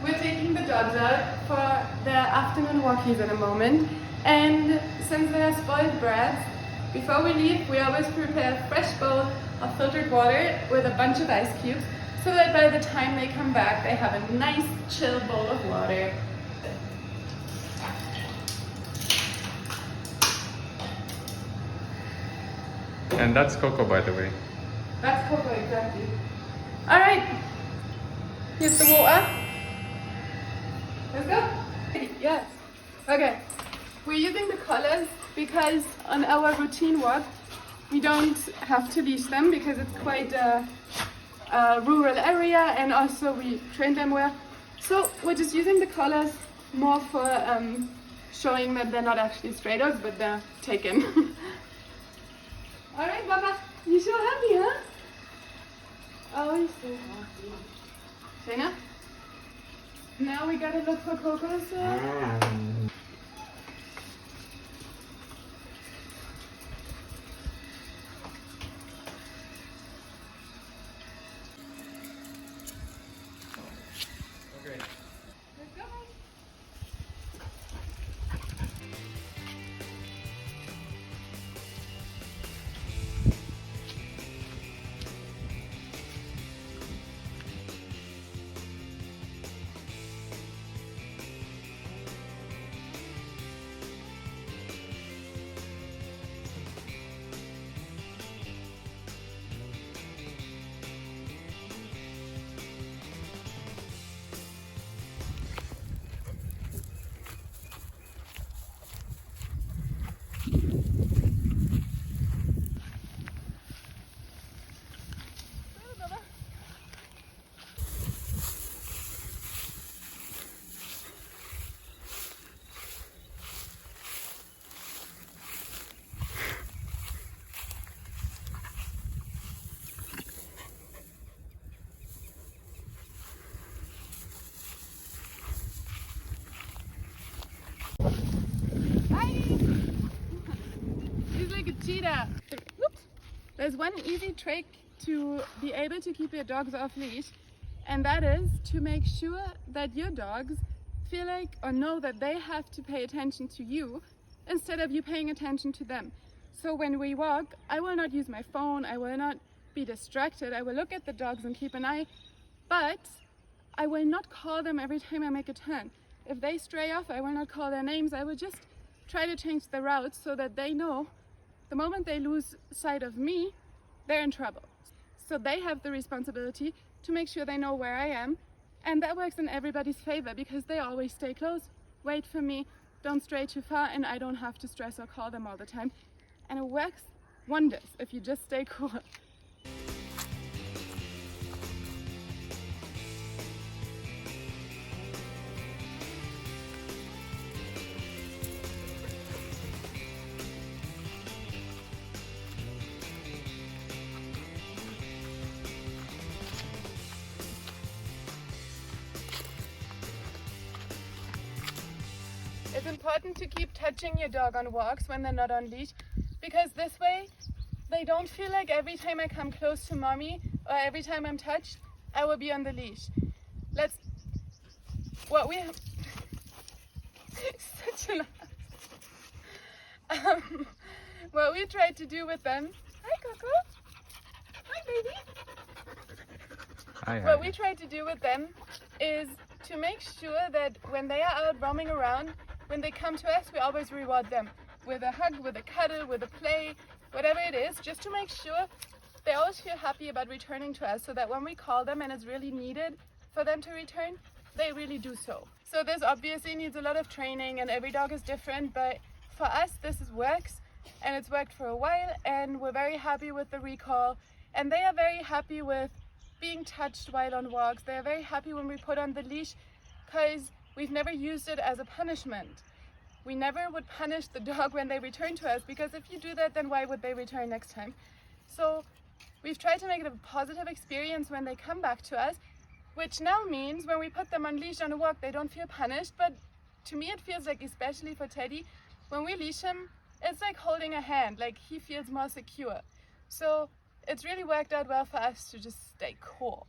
We're taking the dogs out for their afternoon walkies in a moment, and since they're spoiled brats, before we leave we always prepare a fresh bowl of filtered water with a bunch of ice cubes so that by the time they come back they have a nice chill bowl of water. And that's Coco, by the way. That's Coco, exactly. Alright, here's the water. Let's go. Yes. Okay. We're using the collars because on our routine walk we don't have to leash them because it's quite a rural area, and also we train them well. So we're just using the collars more for showing that they're not actually stray dogs, but they're taken. Alright, Papa. You're so happy, huh? Oh, you're so happy. Shayna? Now we gotta look for Coco's. Okay. Let's go. He's like a cheetah. Whoops. There's one easy trick to be able to keep your dogs off leash, and that is to make sure that your dogs feel like or know that they have to pay attention to you instead of you paying attention to them. So when we walk, I will not use my phone, I will not be distracted, I will look at the dogs and keep an eye, but I will not call them every time I make a turn. If they stray off, I will not call their names, I will just try to change the route so that they know the moment they lose sight of me, they're in trouble. So they have the responsibility to make sure they know where I am, and that works in everybody's favor because they always stay close, wait for me, don't stray too far, and I don't have to stress or call them all the time. And it works wonders if you just stay cool. It's important to keep touching your dog on walks when they're not on leash, because this way they don't feel like every time I come close to mommy or every time I'm touched, I will be on the leash. What we tried to do with them. Hi, Coco. Hi, baby. Hi, What we try to do with them is to make sure that when they are out roaming around, when they come to us, we always reward them with a hug, with a cuddle, with a play, whatever it is, just to make sure they always feel happy about returning to us, so that when we call them and it's really needed for them to return, they really do so. So this obviously needs a lot of training, and every dog is different, but for us this works, and it's worked for a while, and we're very happy with the recall, and they are very happy with being touched while on walks. They are very happy when we put on the leash, because we've never used it as a punishment. We never would punish the dog when they return to us, because if you do that, then why would they return next time? So we've tried to make it a positive experience when they come back to us, which now means when we put them on leash on a walk, they don't feel punished. But to me it feels like, especially for Teddy, when we leash him, it's like holding a hand, like he feels more secure. So it's really worked out well for us to just stay cool.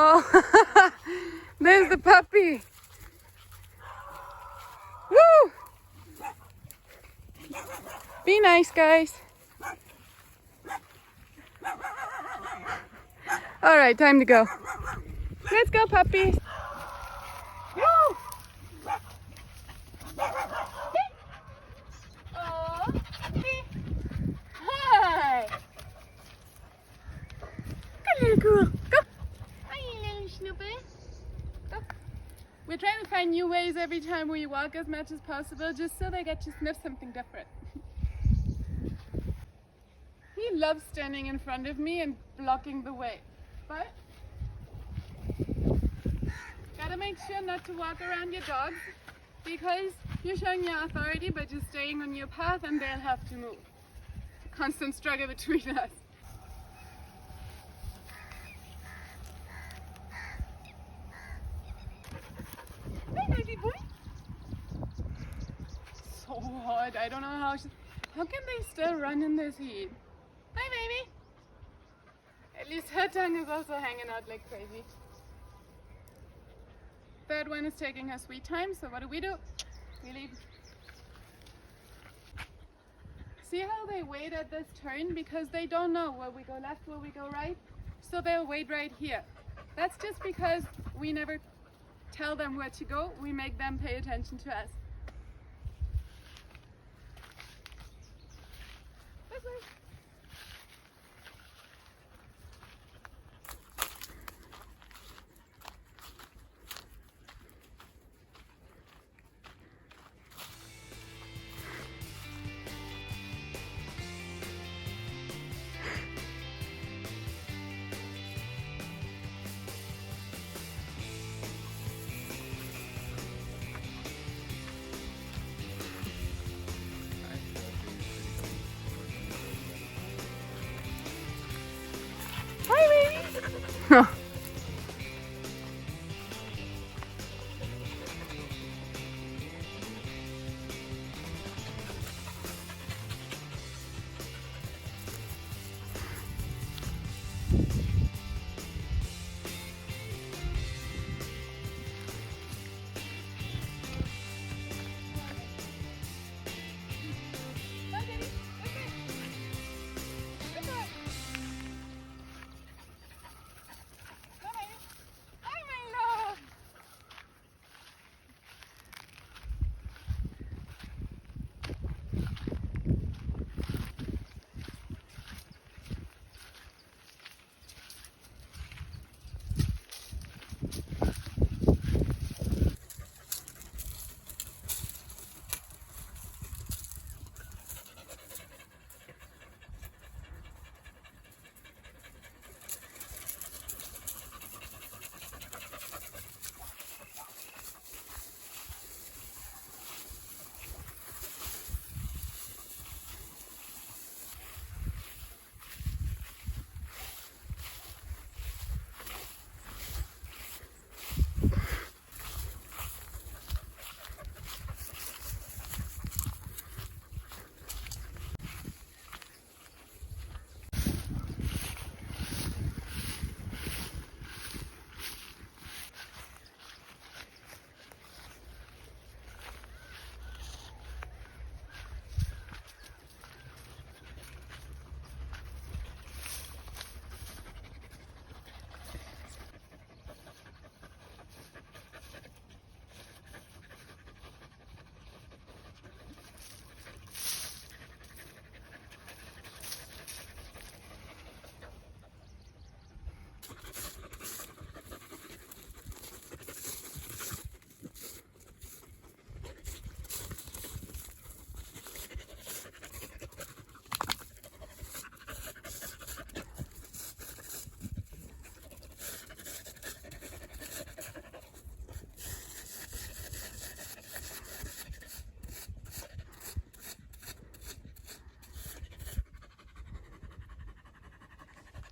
Oh, there's the puppy. Woo! Be nice, guys. All right, time to go. Let's go, puppies. Woo! Oh, hi. Good little girl. Go. Hi, little snoopy. Go. We're trying to find new ways every time we walk as much as possible, just so they get to sniff something different. He loves standing in front of me and blocking the way, but gotta make sure not to walk around your dogs, because you're showing your authority by just staying on your path and they'll have to move. Constant struggle between us. Hi, baby boy. So hot. I don't know how can they still run in this heat? Hi, baby. At least her tongue is also hanging out like crazy. Third one is taking her sweet time, so what do? We leave. See how they wait at this turn? Because they don't know where we go left, where we go right. So they'll wait right here. That's just because we never tell them where to go. We make them pay attention to us. This way. Huh.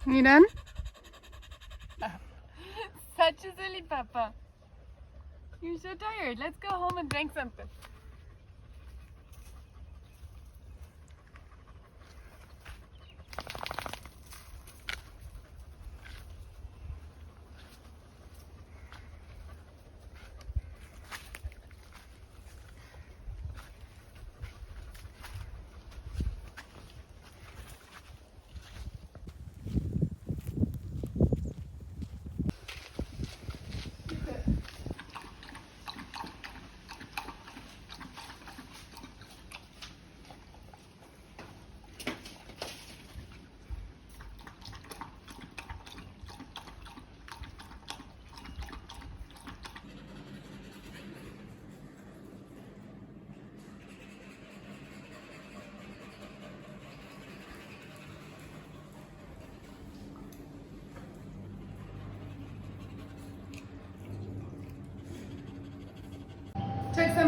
You done? Such a silly papa. You're so tired. Let's go home and drink something.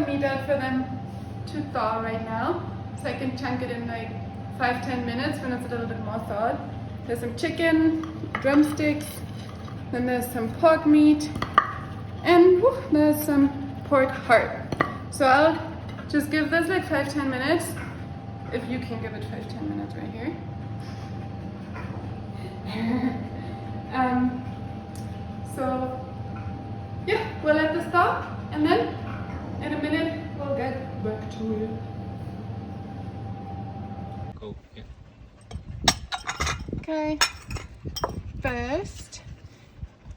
meat out for them to thaw right now, so I can chunk it in like 5-10 minutes when it's a little bit more thawed. There's some chicken, drumsticks, then there's some pork meat, and there's some pork heart. So I'll just give this like 5-10 minutes, if you can give it 5-10 minutes right here. So yeah, we'll let this thaw, and then in a minute we'll get back to it. Go. Yeah. Okay, first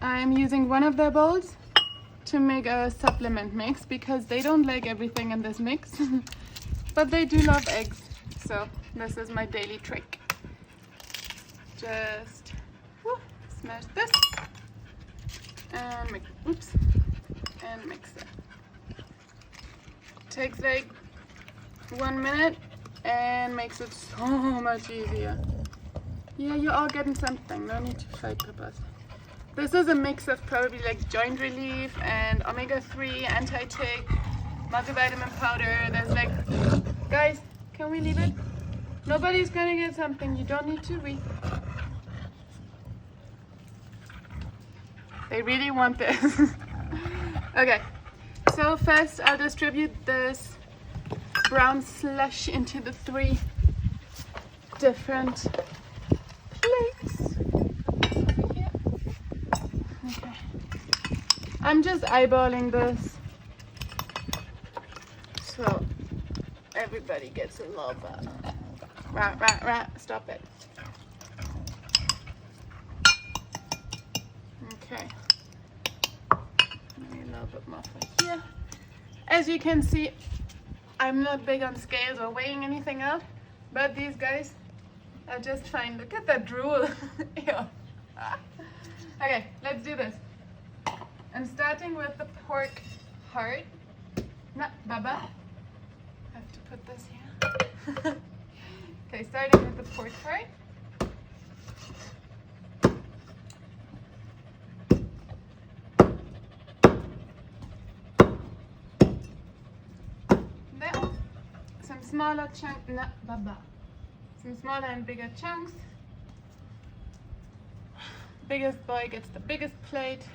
I'm using one of their bowls to make a supplement mix because they don't like everything in this mix, but they do love eggs, so this is my daily trick. Just smash this and mix, and mix it. Takes like 1 minute and makes it so much easier. Yeah, you're all getting something, no need to fight, Pippas. This is a mix of probably like joint relief and omega-3, anti-tick, multivitamin powder. There's like, guys, can we leave it? Nobody's gonna get something, you don't need to. They really want this. Okay, so first I'll distribute this brown slush into the 3 different plates. Yeah. Okay. I'm just eyeballing this so everybody gets a little bit. Right, stop it. Okay. Maybe a little bit more for here. As you can see, I'm not big on scales or weighing anything out, but these guys are just fine. Look at that drool. Ew. Okay, let's do this. I'm starting with the pork heart. No, Baba. I have to put this here. Okay, starting with the pork heart. Then some smaller chunks. No, Baba. Some smaller and bigger chunks. Biggest boy gets the biggest plate.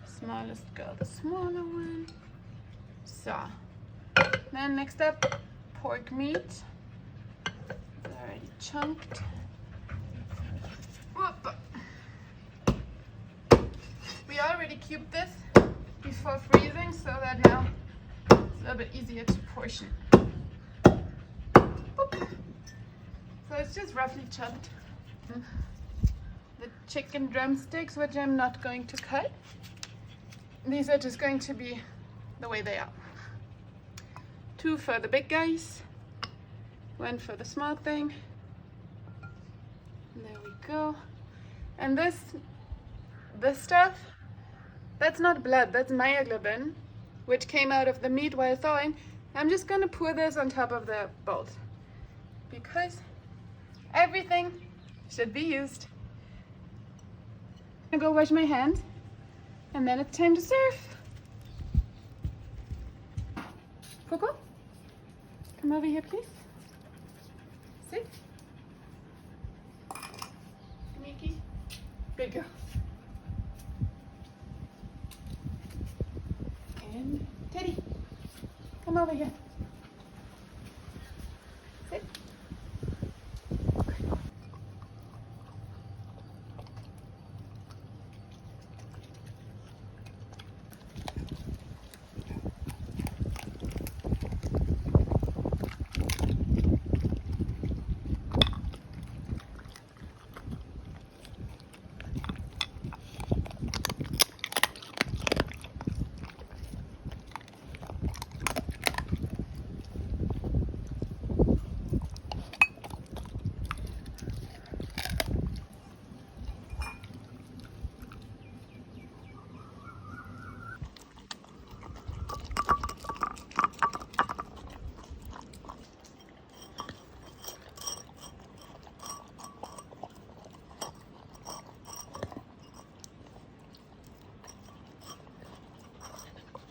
Smallest girl the smaller one. So, then next up, pork meat. It's already chunked. Whoop. We already cubed this before freezing, so that now it's a little bit easier to portion. Boop. So it's just roughly chopped. The chicken drumsticks, which I'm not going to cut. These are just going to be the way they are. 2 for the big guys, 1 for the small thing. There we go. And this stuff, that's not blood, that's myoglobin, which came out of the meat while thawing. I'm just gonna pour this on top of the bowls because everything should be used. I'm gonna go wash my hands and then it's time to serve. Coco, come over here, please. Sit. Mickey, good girl. And Teddy, come over here.